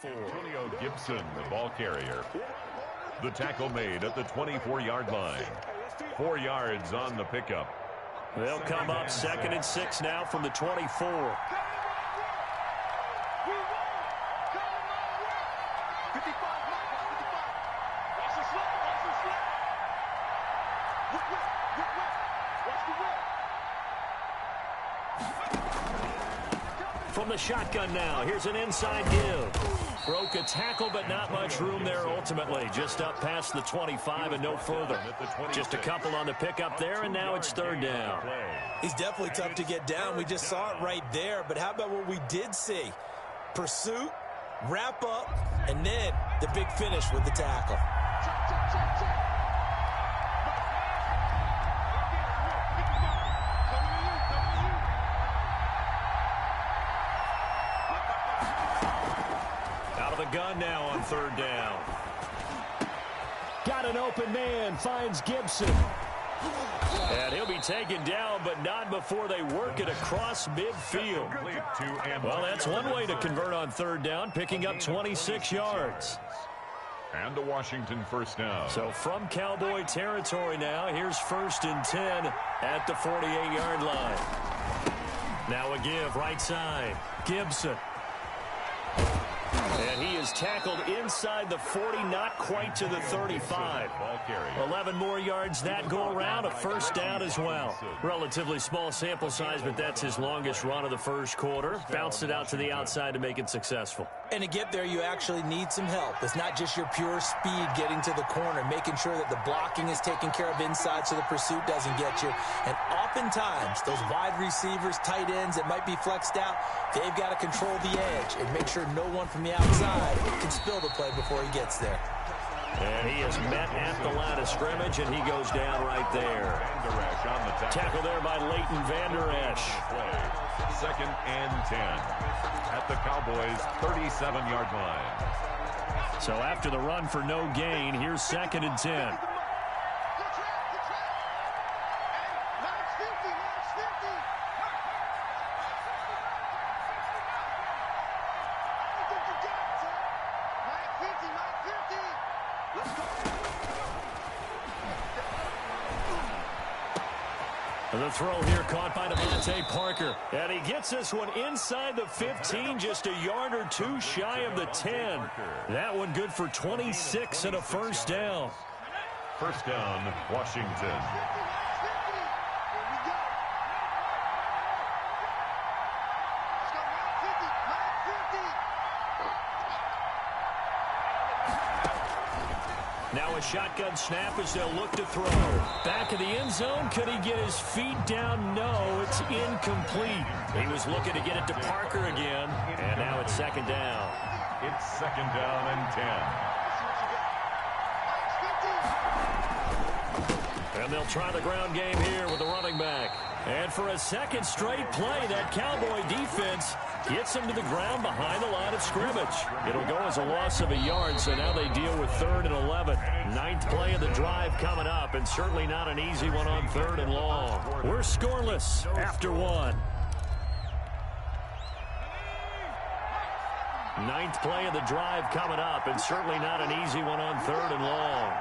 24. Antonio Gibson, the ball carrier. The tackle made at the 24-yard line. 4 yards on the pickup. They'll come up 2nd and 6 now from the 24. From the shotgun now, here's an inside give. Broke a tackle, but not much room there ultimately. Just up past the 25 and no further. Just a couple on the pickup there, and now it's 3rd down. He's definitely tough to get down. We just saw it right there, but how about what we did see? Pursuit, wrap up, and then the big finish with the tackle. Gun now on 3rd down. Got an open man, finds Gibson. And he'll be taken down, but not before they work it across midfield. Well, that's one way to convert on 3rd down, picking up 26 yards. And a Washington 1st down. So from Cowboy territory now, here's 1st and 10 at the 48-yard line. Now a give right side. Gibson. And he is tackled inside the 40, not quite to the 35. 11 more yards that go around, a 1st down as well. Relatively small sample size, but that's his longest run of the 1st quarter. Bounced it out to the outside to make it successful. And to get there, you actually need some help. It's not just your pure speed getting to the corner, making sure that the blocking is taken care of inside so the pursuit doesn't get you. And oftentimes, those wide receivers, tight ends that might be flexed out, they've got to control the edge and make sure no one from the outside can spill the play before he gets there. And he is met at the line of scrimmage, and he goes down right there. Tackle there by Leighton Vander Esch. 2nd and 10 at the Cowboys' 37-yard line. So after the run for no gain, here's 2nd and 10. The throw here caught by Devontae Parker. And he gets this one inside the 15, just a yard or two shy of the 10. That one good for 26 and a 1st down. 1st down, Washington. Now a shotgun snap as they'll look to throw. Back of the end zone. Could he get his feet down? No, it's incomplete. He was looking to get it to Parker again. And now it's 2nd down. It's 2nd down and 10. And they'll try the ground game here with the running back. And for a 2nd straight play, that Cowboy defense gets him to the ground behind the line of scrimmage. It'll go as a loss of a yard, so now they deal with 3rd and 11. 9th play of the drive coming up, and certainly not an easy one on 3rd and long. We're scoreless after 1. 9th play of the drive coming up, and certainly not an easy one on 3rd and long.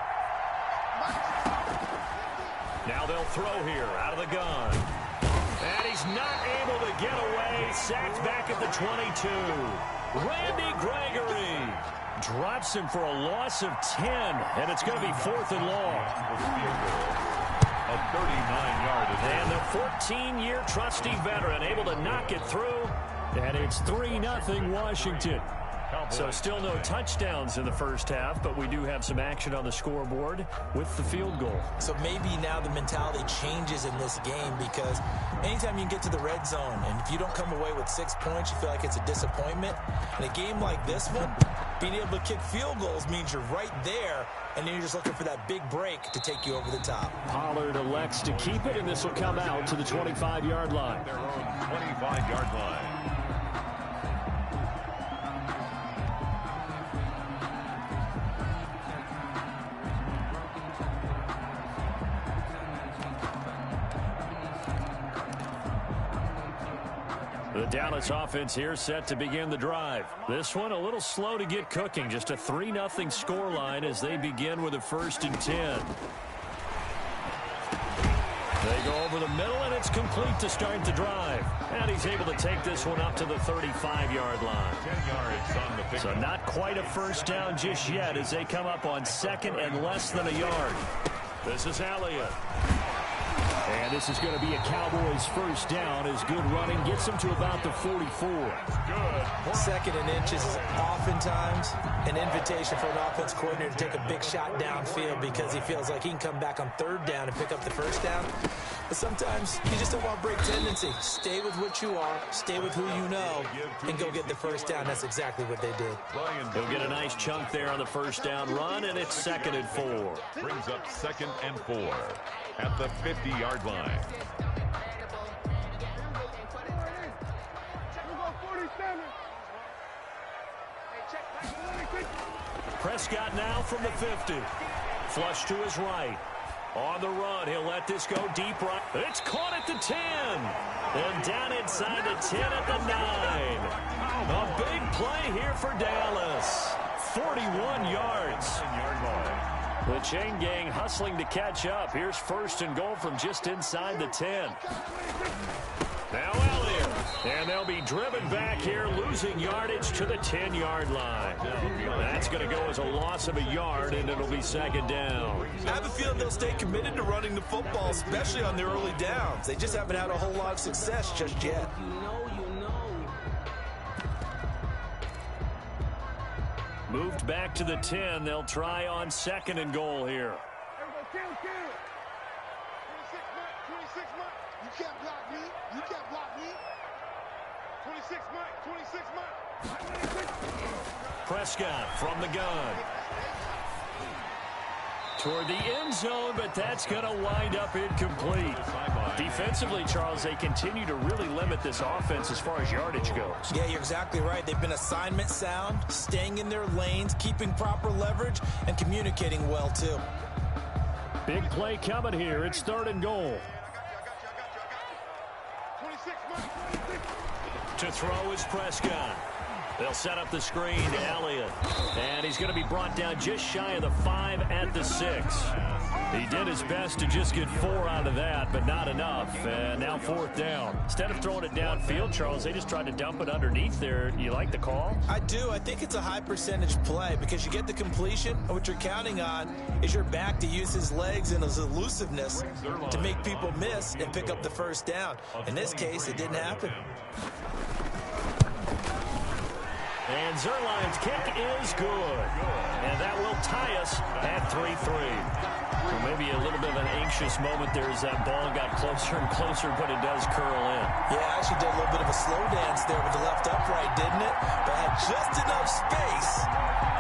Now they'll throw here out of the gun. And he's not able to get away. Sacked back at the 22. Randy Gregory drops him for a loss of 10. And it's going to be 4th and long. A 39-yard attempt. And the 14-year trusty veteran able to knock it through. And it's 3-0 Washington. So still no touchdowns in the 1st half, but we do have some action on the scoreboard with the field goal. So maybe now the mentality changes in this game, because anytime you can get to the red zone, and if you don't come away with 6 points, you feel like it's a disappointment. In a game like this one, being able to kick field goals means you're right there, and then you're just looking for that big break to take you over the top. Pollard elects to keep it, and this will come out to the 25-yard line. Their own 25-yard line. The Dallas offense here set to begin the drive. This one a little slow to get cooking. Just a 3-0 scoreline as they begin with a 1st and 10. They go over the middle, and it's complete to start the drive. And he's able to take this one up to the 35-yard line. 10 yards on the pickup. So not quite a first down just yet as they come up on 2nd and less than a yard. This is Elliott. And this is going to be a Cowboys first down as good running gets them to about the 44. Good. 2nd and inches is oftentimes an invitation for an offense coordinator to take a big shot downfield because he feels like he can come back on 3rd down and pick up the first down. But sometimes you just don't want to break tendency. Stay with what you are, stay with who you know, and go get the first down. That's exactly what they did. He'll get a nice chunk there on the first down run, and it's 2nd and 4. Brings up 2nd and 4 at the 50-yard line. Prescott now from the 50. Flush to his right. On the run, he'll let this go deep right. It's caught at the 10. And down inside the 10 at the 9. A big play here for Dallas. 41 yards. The chain gang hustling to catch up. Here's 1st and goal from just inside the 10. Now Elliott. And they'll be driven back here, losing yardage to the 10-yard line. That's going to go as a loss of a yard, and it'll be 2nd down. I have a feeling they'll stay committed to running the football, especially on their early downs. They just haven't had a whole lot of success just yet. Moved back to the 10. They'll try on 2nd and goal here. 26 Mike. You can't block me. You can't block me. 26 Mike. 26 Mike. Prescott from the gun. Toward the end zone, but that's going to wind up incomplete. Defensively, Charles, they continue to really limit this offense as far as yardage goes. Yeah, you're exactly right. They've been assignment sound, staying in their lanes, keeping proper leverage, and communicating well, too. Big play coming here. It's 3rd and goal. To throw is Prescott. They'll set up the screen to Elliott. And he's going to be brought down just shy of the 5 at the 6. He did his best to just get 4 out of that, but not enough. And now 4th down. Instead of throwing it downfield, Charles, they just tried to dump it underneath there. You like the call? I do. I think it's a high percentage play because you get the completion. And what you're counting on is your back to use his legs and his elusiveness to make people miss and pick up the first down. In this case, it didn't happen. And Zerline's kick is good. And that will tie us at 3-3. Well, maybe a little bit of an anxious moment there as that ball got closer and closer, but it does curl in. Yeah, actually did a little bit of a slow dance there with the left upright, didn't it? But had just enough space,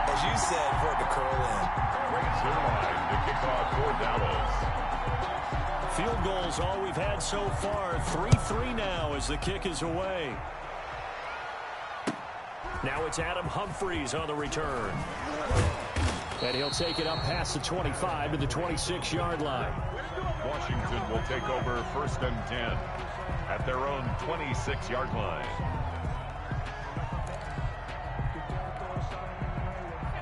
as you said, for it to curl in. Great Zerline to kick off for Dallas. Field goals all we've had so far. 3-3 now as the kick is away. Now it's Adam Humphries on the return. And he'll take it up past the 25 to the 26-yard line. Washington will take over 1st and 10 at their own 26-yard line.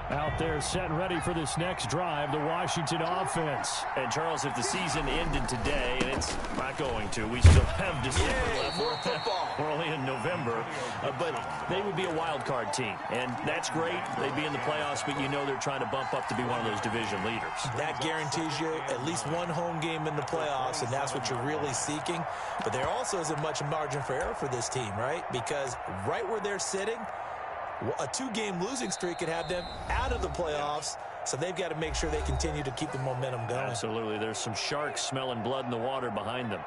Out there set ready for this next drive, the Washington offense. And Charles, if the season ended today, and it's not going to, we still have December left. More football. We're only in November, but they would be a wild card team. And that's great. They'd be in the playoffs, but you know they're trying to bump up to be one of those division leaders. That guarantees you at least one home game in the playoffs, and that's what you're really seeking. But there also isn't much margin for error for this team, right? Because right where they're sitting, a 2-game losing streak could have them out of the playoffs, so they've got to make sure they continue to keep the momentum going. Absolutely. There's some sharks smelling blood in the water behind them.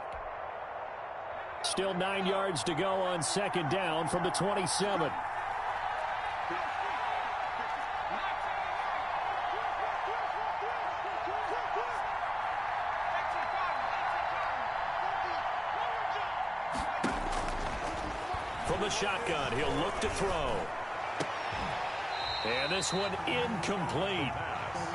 Still 9 yards to go on 2nd down from the 27. From the shotgun, he'll look to throw. And this one incomplete.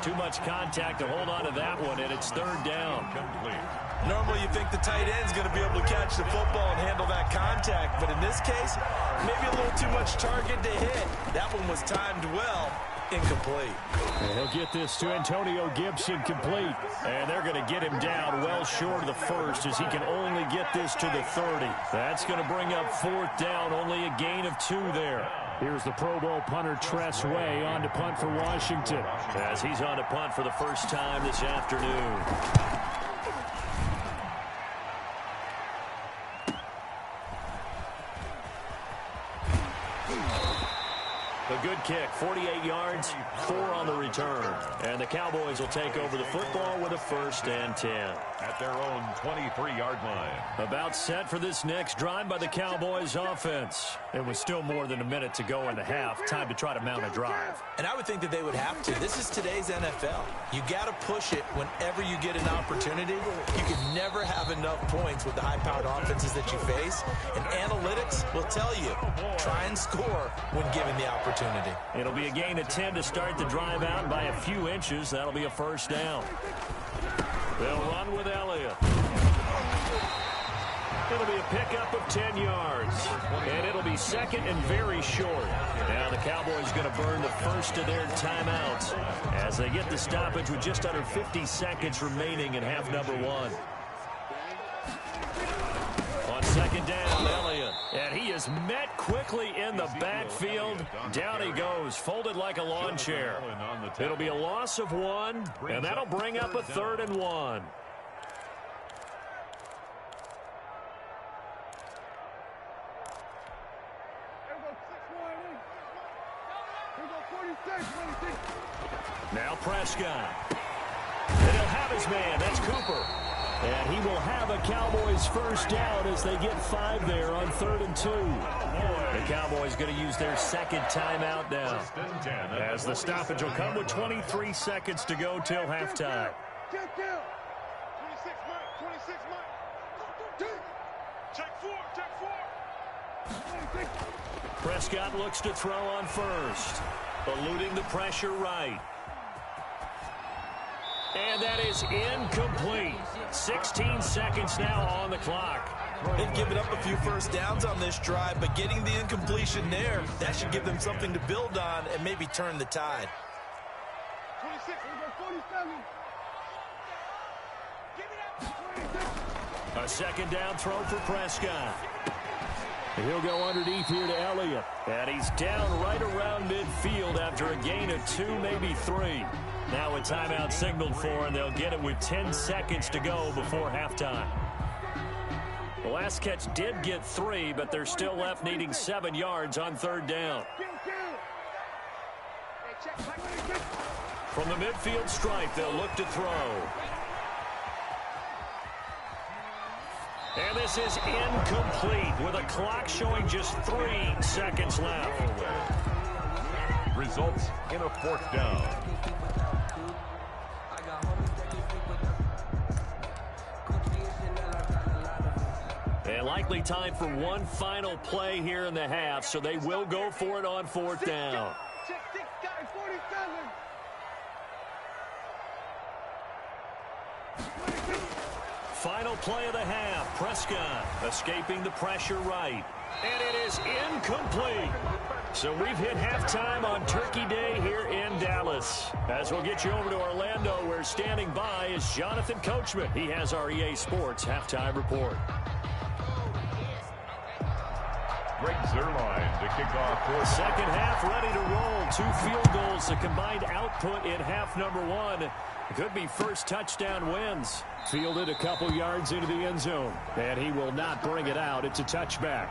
Too much contact to hold on to that one, and it's third down. Complete. Normally you think the tight end's going to be able to catch the football and handle that contact, but in this case, maybe a little too much target to hit. That one was timed well. Incomplete. And he'll get this to Antonio Gibson, complete. And they're going to get him down well short of the first as he can only get this to the 30. That's going to bring up fourth down, only a gain of 2 there. Here's the Pro Bowl punter Tress Way on to punt for Washington. As he's on to punt for the first time this afternoon. A good kick, 48 yards, 4 on the return. And the Cowboys will take over the football with a 1st and 10. At their own 23-yard line. About set for this next drive by the Cowboys offense. It was still more than a minute to go in the half. Time to try to mount a drive. And I would think that they would have to. This is today's NFL. You got to push it whenever you get an opportunity. You can never have enough points with the high-powered offenses that you face. And analytics will tell you, try and score when given the opportunity. It'll be a gain of 10 to start the drive out by a few inches. That'll be a 1st down. They'll run with Elliott. It'll be a pickup of 10 yards. And it'll be 2nd and very short. Now the Cowboys going to burn the first of their timeouts as they get the stoppage with just under 50 seconds remaining in half number 1. On 2nd down, Elliott. And he is met quickly in the backfield. Down he goes, folded like a lawn chair. It'll be a loss of 1, and that'll bring up a 3rd and 1. Now Prescott. And he'll have his man. That's Cooper. And he will have a Cowboys 1st down as they get 5 there on 3rd and 2. The Cowboys going to use their 2nd timeout now. As the stoppage will come with 23 seconds to go till halftime. Check down. 26 Mike. 26 Mike. Check 4. Check 4. Prescott looks to throw on 1st. Eluding the pressure right. And that is incomplete. 16 seconds now on the clock. They've given up a few 1st downs on this drive, but getting the incompletion there, that should give them something to build on and maybe turn the tide. 26. 47. A 2nd down throw for Prescott. He'll go underneath here to Elliott. And he's down right around midfield after a gain of 2, maybe 3. Now a timeout signaled for, and they'll get it with 10 seconds to go before halftime. The last catch did get 3, but they're still left needing 7 yards on 3rd down. From the midfield stripe, they'll look to throw. And this is incomplete with a clock showing just 3 seconds left. Results in a 4th down. And likely time for one final play here in the half, so they will go for it on 4th down. Check 6 guys. 47. Final play of the half. Prescott escaping the pressure right. And it is incomplete. So we've hit halftime on Turkey Day here in Dallas. As we'll get you over to Orlando, where standing by is Jonathan Coachman. He has our EA Sports halftime report. Greg Zuerlein to kick off. Second half ready to roll. 2 field goals, the combined output in half number 1. Could be first touchdown wins. Fielded a couple yards into the end zone. And he will not bring it out. It's a touchback.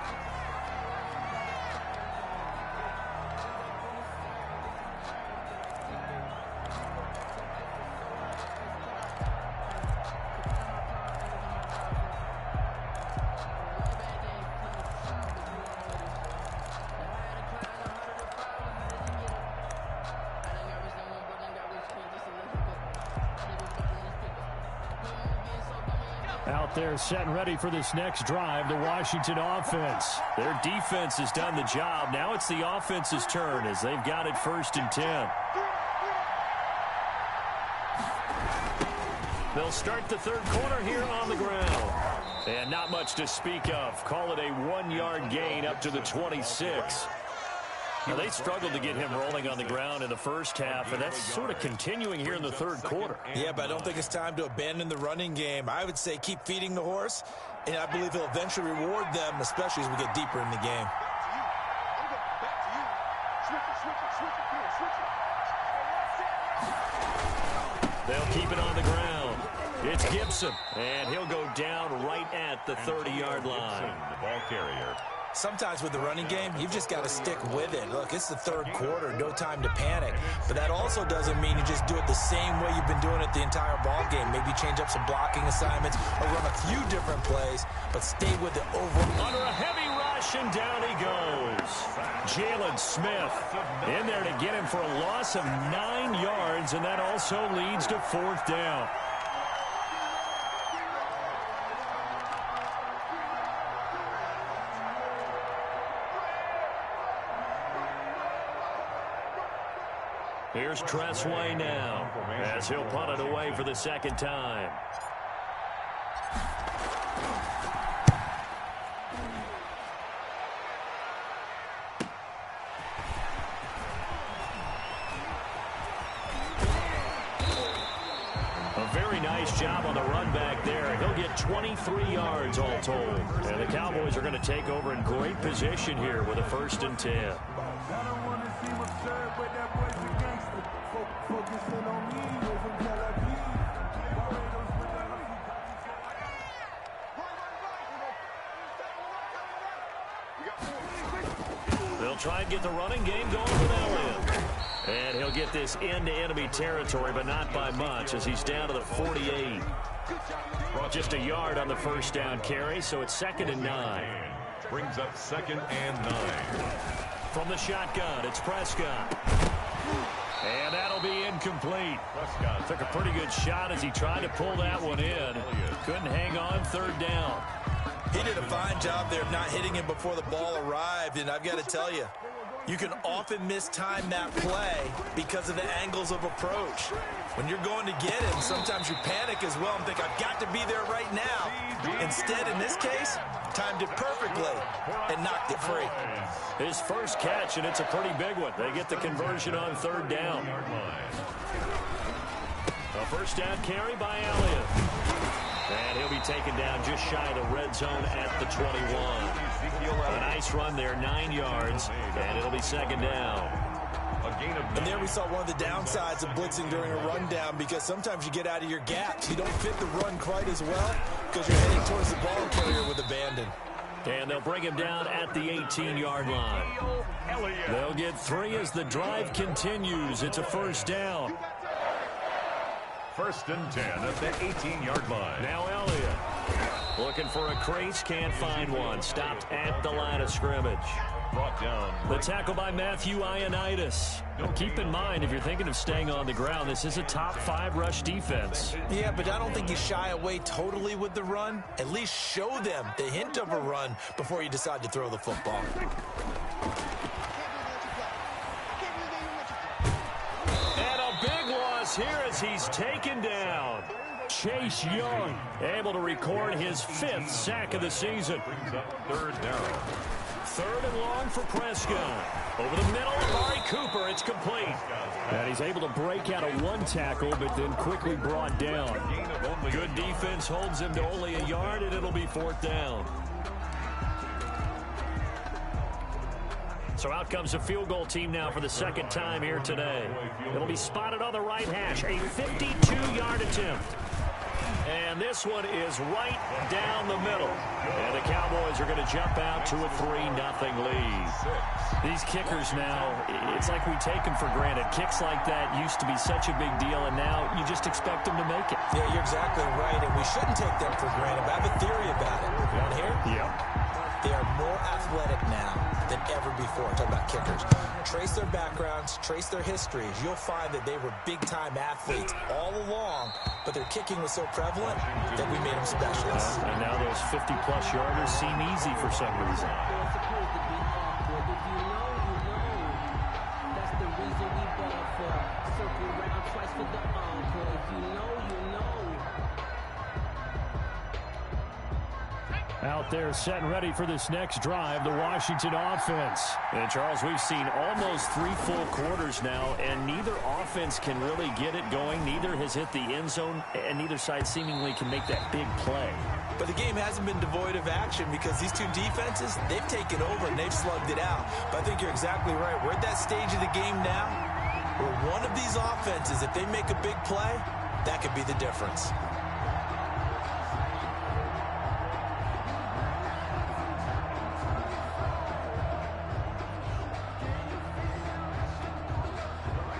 Out there set and ready for this next drive, the Washington offense. Their defense has done the job. Now it's the offense's turn as they've got it 1st and 10. They'll start the third quarter here on the ground. And not much to speak of. Call it a 1-yard gain up to the 26. Now, they struggled to get him rolling on the ground in the first half, and that's sort of continuing here in the third quarter. Yeah, but I don't think it's time to abandon the running game. I would say keep feeding the horse, and I believe he'll eventually reward them, especially as we get deeper in the game. They'll keep it on the ground. It's Gibson, and he'll go down right at the 30-yard line. The ball carrier. Sometimes with the running game, you've just got to stick with it. Look, it's the third quarter, no time to panic. But that also doesn't mean you just do it the same way you've been doing it the entire ball game. Maybe change up some blocking assignments or run a few different plays, but stay with the overall. Under a heavy rush, and down he goes. Jalen Smith in there to get him for a loss of 9 yards, and that also leads to fourth down. Here's Tressway now, as he'll punt it away for the second time. A very nice job on the run back there. He'll get 23 yards all told. And the Cowboys are going to take over in great position here with a 1st and 10. They'll try and get the running game going with Elliott. And he'll get this into enemy territory, but not by much, as he's down to the 48. Just a yard on the first down carry, so it's 2nd and 9. Brings up 2nd and 9. From the shotgun, it's Prescott. And that'll be incomplete. Prescott took a pretty good shot as he tried to pull that one in. Couldn't hang on, 3rd down. He did a fine job there of not hitting him before the ball arrived, and I've got to tell you, you can often mistime that play because of the angles of approach. When you're going to get him, sometimes you panic as well and think, I've got to be there right now. Instead, in this case, timed it perfectly and knocked it free. His first catch, and it's a pretty big one. They get the conversion on 3rd down. A first down carry by Elliott. And he'll be taken down just shy of the red zone at the 21. A nice run there, 9 yards, and it'll be 2nd down. And there we saw one of the downsides of blitzing during a rundown, because sometimes you get out of your gaps. You don't fit the run quite as well because you're heading towards the ball carrier with abandon. And they'll bring him down at the 18-yard line. They'll get 3 as the drive continues. It's a first down. 1st and 10 at the 18-yard line. Now Elliott looking for a crease, can't find one. Stopped at the line of scrimmage. Brought down. The tackle by Matthew Ioannidis. Now keep in mind, if you're thinking of staying on the ground, this is a top 5 rush defense. Yeah, but I don't think you shy away totally with the run. At least show them the hint of a run before you decide to throw the football. And a big loss here as he's taken down. Chase Young able to record his 5th sack of the season. Brings up 3rd down. 3rd and long for Prescott. Over the middle, Amari Cooper, it's complete. And he's able to break out of 1 tackle, but then quickly brought down. Good defense holds him to only a yard, and it'll be 4th down. So out comes the field goal team now for the 2nd time here today. It'll be spotted on the right hash, a 52-yard attempt. And this one is right down the middle. And the Cowboys are going to jump out to a 3-0 lead. These kickers now, it's like we take them for granted. Kicks like that used to be such a big deal, and now you just expect them to make it. Yeah, you're exactly right, and we shouldn't take them for granted. But I have a theory about it. You want to hear? Yep. They are more athletic now than ever before. Talk about kickers. Trace their backgrounds, trace their histories. You'll find that they were big-time athletes all along, but their kicking was so prevalent that we made them specialists. And now those 50-plus yarders seem easy for some reason. reason we ball for. Circle round twice for the encore. If you know, you know. Out there set and ready for this next drive, the Washington offense. And Charles, we've seen almost 3 full quarters now, and neither offense can really get it going. Neither has hit the end zone, and neither side seemingly can make that big play. But the game hasn't been devoid of action because these two defenses, they've taken over and they've slugged it out. But I think you're exactly right. We're at that stage of the game now where one of these offenses, if they make a big play, that could be the difference.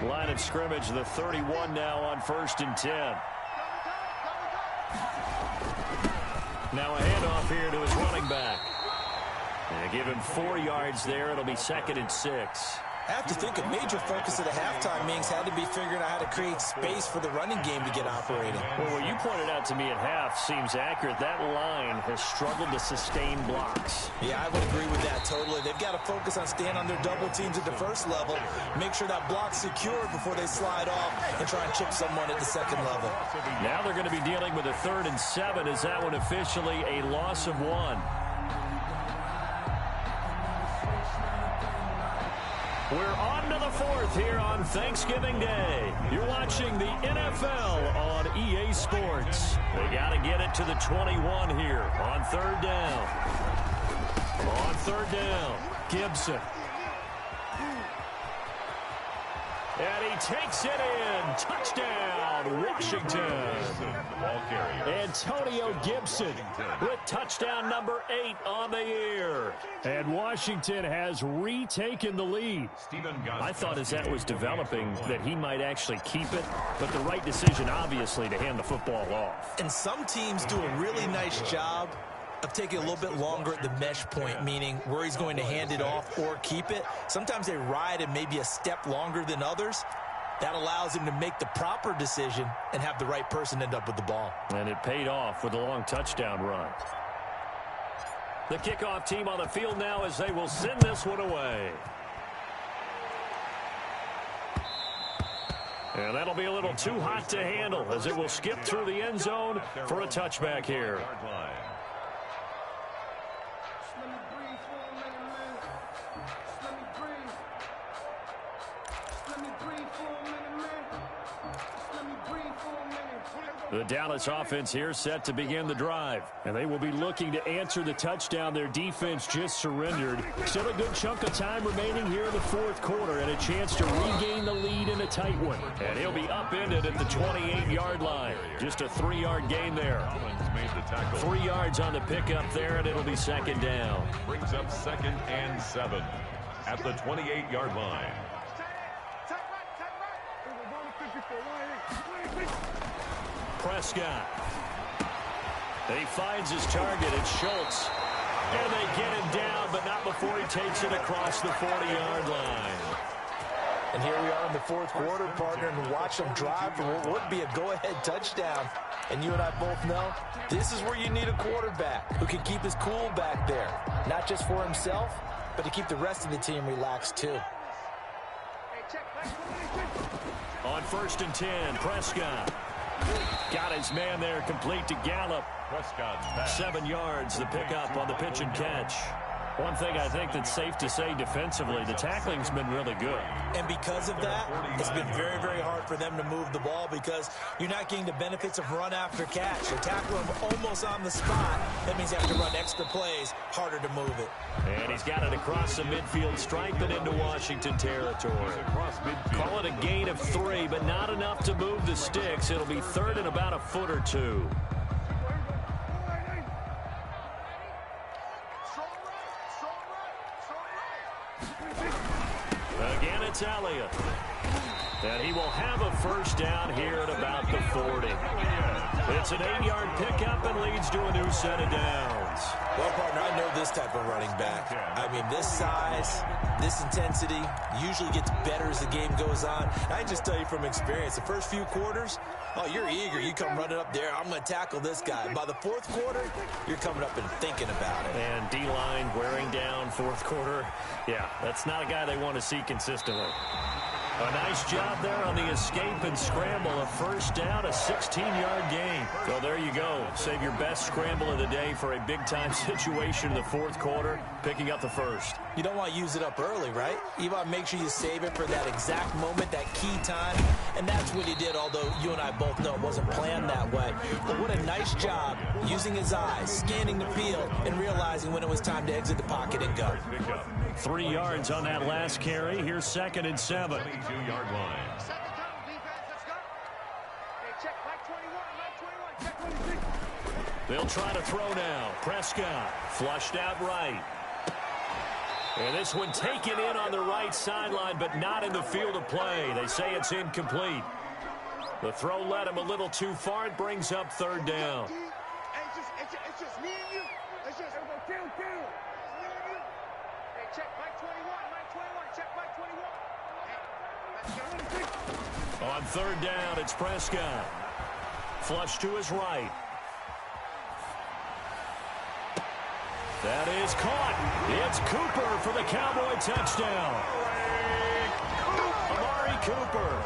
Line of scrimmage, the 31 now on 1st and 10. Now a handoff here to his running back. And give him 4 yards there. It'll be 2nd and 6. I have to think a major focus of the halftime meetings had to be figuring out how to create space for the running game to get operating. Well, what you pointed out to me at half seems accurate. That line has struggled to sustain blocks. Yeah, I would agree with that totally. They've got to focus on staying on their double teams at the first level, make sure that block's secured before they slide off and try and chip someone at the second level. Now they're going to be dealing with a 3rd and 7. Is that one officially a loss of 1? We're on to the 4th here on Thanksgiving Day. You're watching the NFL on EA Sports. They got to get it to the 21 here on 3rd down. On 3rd down, Gibson. And he takes it in. Touchdown, Washington. Ball carrier. Antonio Gibson with touchdown number 8 on the year. And Washington has retaken the lead. I thought as that was developing that he might actually keep it, but the right decision, obviously, to hand the football off. And some teams do a really nice job of taking a little bit longer at the mesh point, meaning where he's going to hand it off or keep it. Sometimes they ride it maybe a step longer than others. That allows him to make the proper decision and have the right person end up with the ball. And it paid off with a long touchdown run. The kickoff team on the field now as they will send this one away. And that'll be a little too hot to handle as it will skip through the end zone for a touchback here. The Dallas offense here set to begin the drive. And they will be looking to answer the touchdown their defense just surrendered. Still a good chunk of time remaining here in the 4th quarter and a chance to regain the lead in a tight one. And he'll be upended at the 28-yard line. Just a 3-yard gain there. 3 yards on the pickup there, and it'll be 2nd down. Brings up 2nd and 7 at the 28-yard line. Prescott. He finds his target. It's Schultz. And they get him down, but not before he takes it across the 40-yard line. And here we are in the 4th quarter, partner, and watch them drive for what would be a go-ahead touchdown. And you and I both know this is where you need a quarterback who can keep his cool back there. Not just for himself, but to keep the rest of the team relaxed too. On 1st and 10, Prescott. Got his man there, complete to Gallup. Prescott 7 yards, the pickup on the pitch and catch. One thing I think that's safe to say defensively, the tackling's been really good. And because of that, it's been very, very hard for them to move the ball because you're not getting the benefits of run after catch. They tackle him almost on the spot. That means you have to run extra plays, harder to move it. And he's got it across the midfield stripe and into Washington territory. Call it a gain of 3, but not enough to move the sticks. It'll be 3rd and about a foot or 2. Again, it's Elliott. And he will have a first down here at about the 40. It's an 8-yard pickup and leads to a new set of downs. Well, partner, I know this type of running back. I mean, this size, this intensity usually gets better as the game goes on. I can just tell you from experience, the first few quarters, oh, you're eager. You come running up there, I'm going to tackle this guy. By the 4th quarter, you're coming up and thinking about it. And D-line wearing down 4th quarter. Yeah, that's not a guy they want to see consistently. A nice job there on the escape and scramble. A first down, a 16-yard gain. So there you go. Save your best scramble of the day for a big-time situation in the fourth quarter, picking up the first. You don't want to use it up early, right? You want to make sure you save it for that exact moment, that key time. And that's what he did, although you and I both know it wasn't planned that way. But what a nice job using his eyes, scanning the field, and realizing when it was time to exit the pocket and go. 3 yards on that last carry. Here's 2nd and 7. 22-yard line. Second down, defense, let's go. Hey, check Mike 21, check 26. They'll try to throw now. Prescott flushed out right. And this one taken in on the right sideline, but not in the field of play. They say it's incomplete. The throw led him a little too far. It brings up 3rd down. It's just me and you. It's just kill. It's me and you. Hey, check Mike 21, check Mike 21. On 3rd down, it's Prescott. Flush to his right. That is caught. It's Cooper for the Cowboy touchdown. Amari Cooper,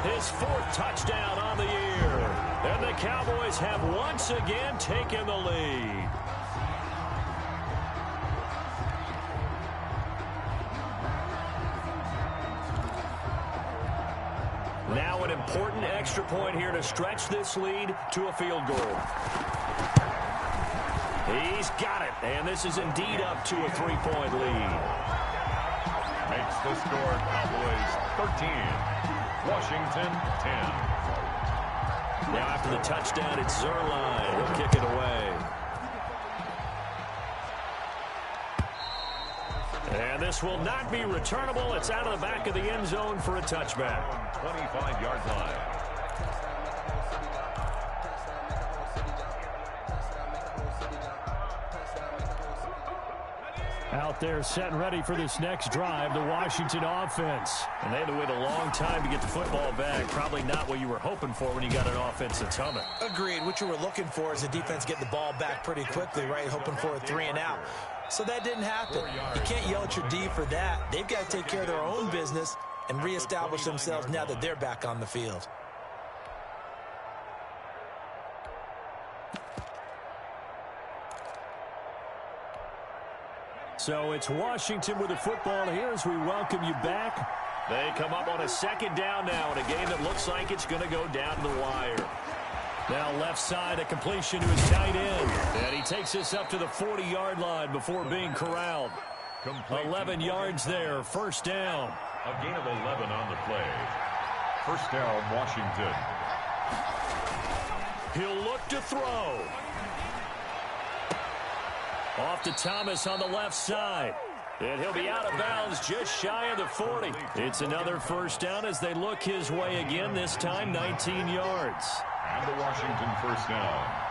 his 4th touchdown on the year. And the Cowboys have once again taken the lead. Now an important extra point here to stretch this lead to a field goal. He's got it, and this is indeed up to a 3-point lead. Makes the score Cowboys 13, Washington 10. Now after the touchdown, it's Zerline. He'll kick it away. And this will not be returnable. It's out of the back of the end zone for a touchback. 25-yard line. Out there set and ready for this next drive, the Washington offense. And they had to wait a long time to get the football back. Probably not what you were hoping for when you got an offense that's humming. Agreed. What you were looking for is the defense getting the ball back pretty quickly, right? Hoping for a 3 and out. So that didn't happen. You can't yell at your D for that. They've got to take care of their own business and reestablish themselves now that they're back on the field. So it's Washington with the football here as we welcome you back. They come up on a 2nd down now in a game that looks like it's going to go down to the wire. Now left side, a completion to his tight end. And he takes this up to the 40-yard line before being corralled. 11 yards there, 1st down. A gain of 11 on the play. 1st down, Washington. He'll look to throw. Off to Thomas on the left side. And he'll be out of bounds just shy of the 40. It's another 1st down as they look his way again, this time 19 yards. And the Washington 1st down.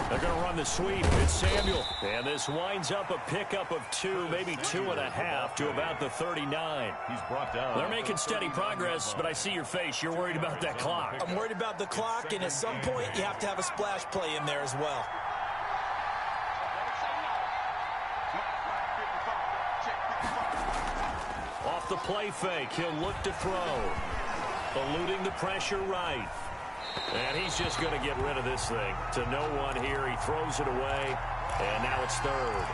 They're going to run the sweep. It's Samuel. And this winds up a pickup of 2, maybe 2.5 to about the 39. He's brought down. They're making steady progress, but I see your face. You're worried about that clock. I'm worried about the clock, and at some point you have to have a splash play in there as well. Off the play fake, he'll look to throw. Eluding the pressure right. And he's just going to get rid of this thing. To no one here, he throws it away. And now it's 3rd.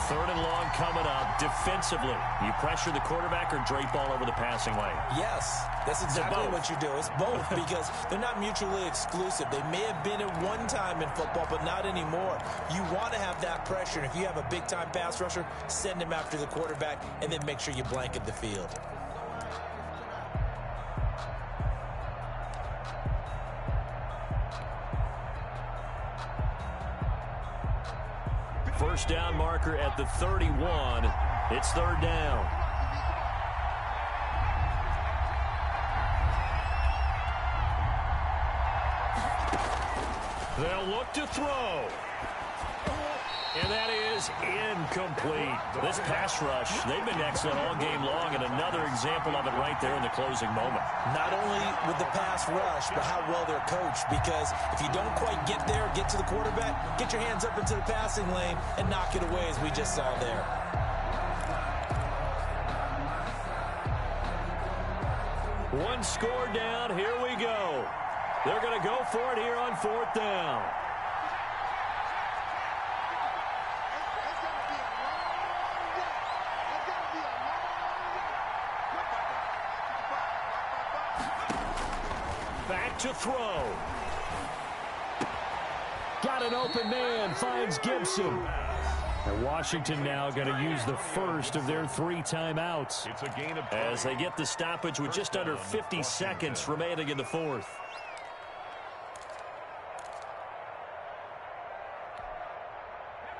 3rd and long coming up. Defensively, you pressure the quarterback or drape all over the passing lane? Yes, that's exactly what you do. It's both because they're not mutually exclusive. They may have been at one time in football, but not anymore. You want to have that pressure. And if you have a big-time pass rusher, send him after the quarterback and then make sure you blanket the field. First down marker at the 31. It's 3rd down. They'll look to throw. And that is is incomplete. This pass rush, they've been excellent all game long, and another example of it right there in the closing moment. Not only with the pass rush, but how well they're coached, because if you don't quite get there, get to the quarterback, get your hands up into the passing lane and knock it away, as we just saw there. One score down. Here we go. They're going to go for it here on fourth down. Back to throw. Got an open man. Finds Gibson. And Washington now going to use the first of their 3 timeouts. It's a gain of as they get the stoppage with just under 50 seconds remaining in the fourth.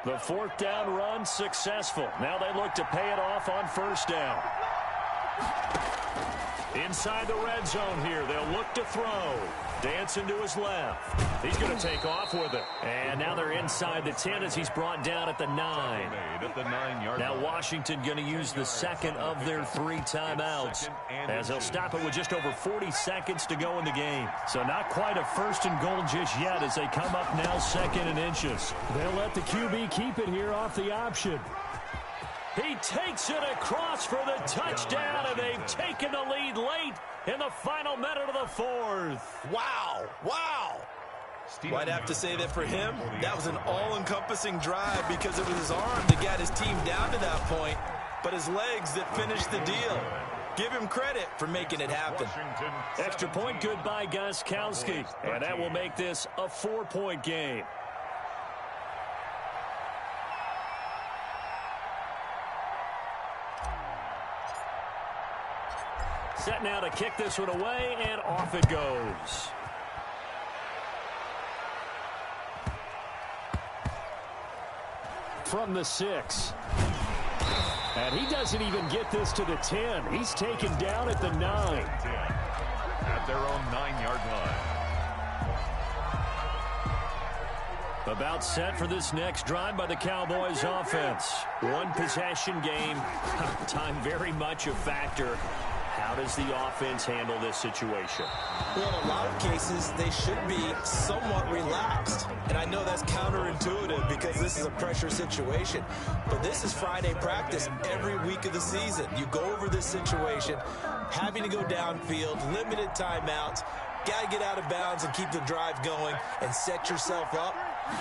The fourth down run successful. Now they look to pay it off on first down. Inside the red zone here, they'll look to throw. Dancing to his left. He's going to take off with it. And now they're inside the 10 as he's brought down at the 9. at the 9-yard Now line. Washington going to use the second of their 3 timeouts as they'll stop it with just over 40 seconds to go in the game. So not quite a first and goal just yet as they come up now second and inches. They'll let the QB keep it here off the option. He takes it across for the touchdown, and they've taken the lead late in the final minute of the fourth. Wow. Wow. Well, I'd have to say that for him, that was an all-encompassing drive because it was his arm that got his team down to that point, but his legs that finished the deal. Give him credit for making it happen. Extra point good by Gostkowski, and that will make this a 4-point game. Set now to kick this one away, and off it goes. From the 6. And he doesn't even get this to the 10. He's taken down at the 9. At their own 9-yard line. About set for this next drive by the Cowboys offense. One possession game. Time very much a factor. How does the offense handle this situation? Well, in a lot of cases, they should be somewhat relaxed. And I know that's counterintuitive because this is a pressure situation. But this is Friday practice every week of the season. You go over this situation, having to go downfield, limited timeouts, got to get out of bounds and keep the drive going and set yourself up.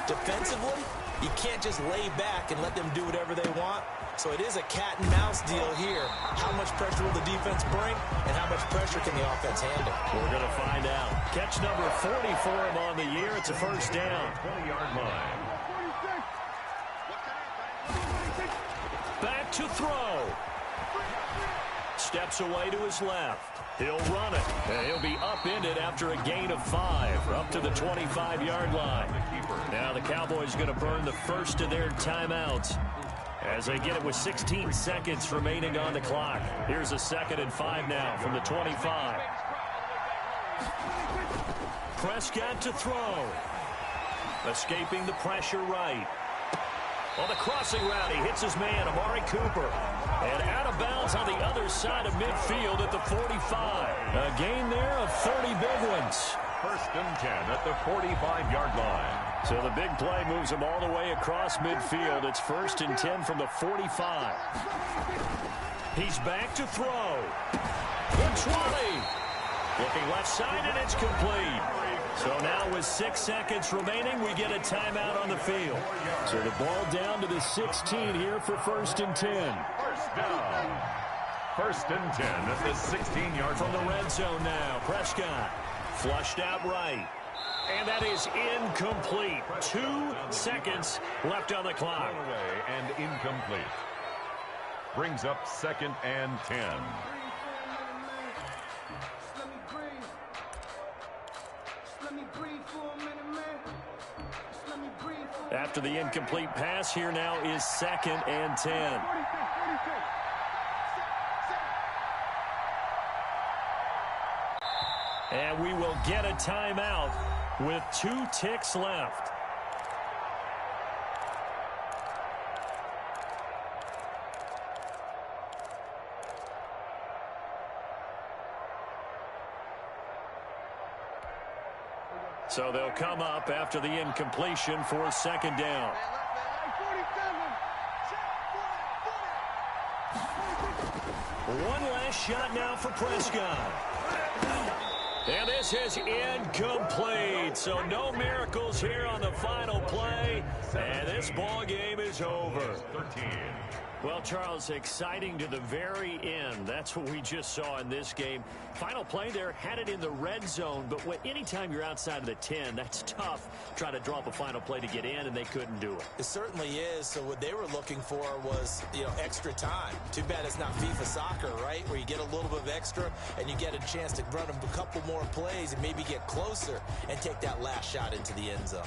Defensively, you can't just lay back and let them do whatever they want. So it is a cat and mouse deal here. How much pressure will the defense bring, and how much pressure can the offense handle? We're going to find out. Catch number 40 for him on the year. It's a first down. 20-yard line. Back to throw. Steps away to his left. He'll run it. And he'll be upended after a gain of 5. Up to the 25-yard line. Now the Cowboys going to burn the first of their timeouts as they get it with 16 seconds remaining on the clock. Here's a 2nd and 5 now from the 25. Prescott to throw. Escaping the pressure right. On the crossing route, he hits his man, Amari Cooper. And out of bounds on the other side of midfield at the 45. A gain there of 30 big ones. 1st and 10 at the 45-yard line. So the big play moves him all the way across midfield. It's 1st and 10 from the 45. He's back to throw. Good 20. Looking left side, and it's complete. So now with 6 seconds remaining, we get a timeout on the field. So the ball down to the 16 here for 1st and 10. First down. 1st and 10 at the 16-yard From the line. red zone now, Prescott. Flushed out right. And that is incomplete. 2 seconds left on the clock. Away and incomplete. Brings up 2nd and 10. After the incomplete pass, here now is 2nd and 10. And we will get a timeout with 2 ticks left. So they'll come up after the incompletion for a second down. One last shot now for Prescott. And this is incomplete. So no miracles here on the final play. And this ball game is over. 13. Well, Charles, exciting to the very end. That's what we just saw in this game. Final play there, had it in the red zone, but anytime you're outside of the 10, that's tough. Try to draw up a final play to get in, and they couldn't do it. It certainly is. So what they were looking for was, extra time. Too bad it's not FIFA soccer, right, where you get a little bit of extra and you get a chance to run a couple more plays and maybe get closer and take that last shot into the end zone.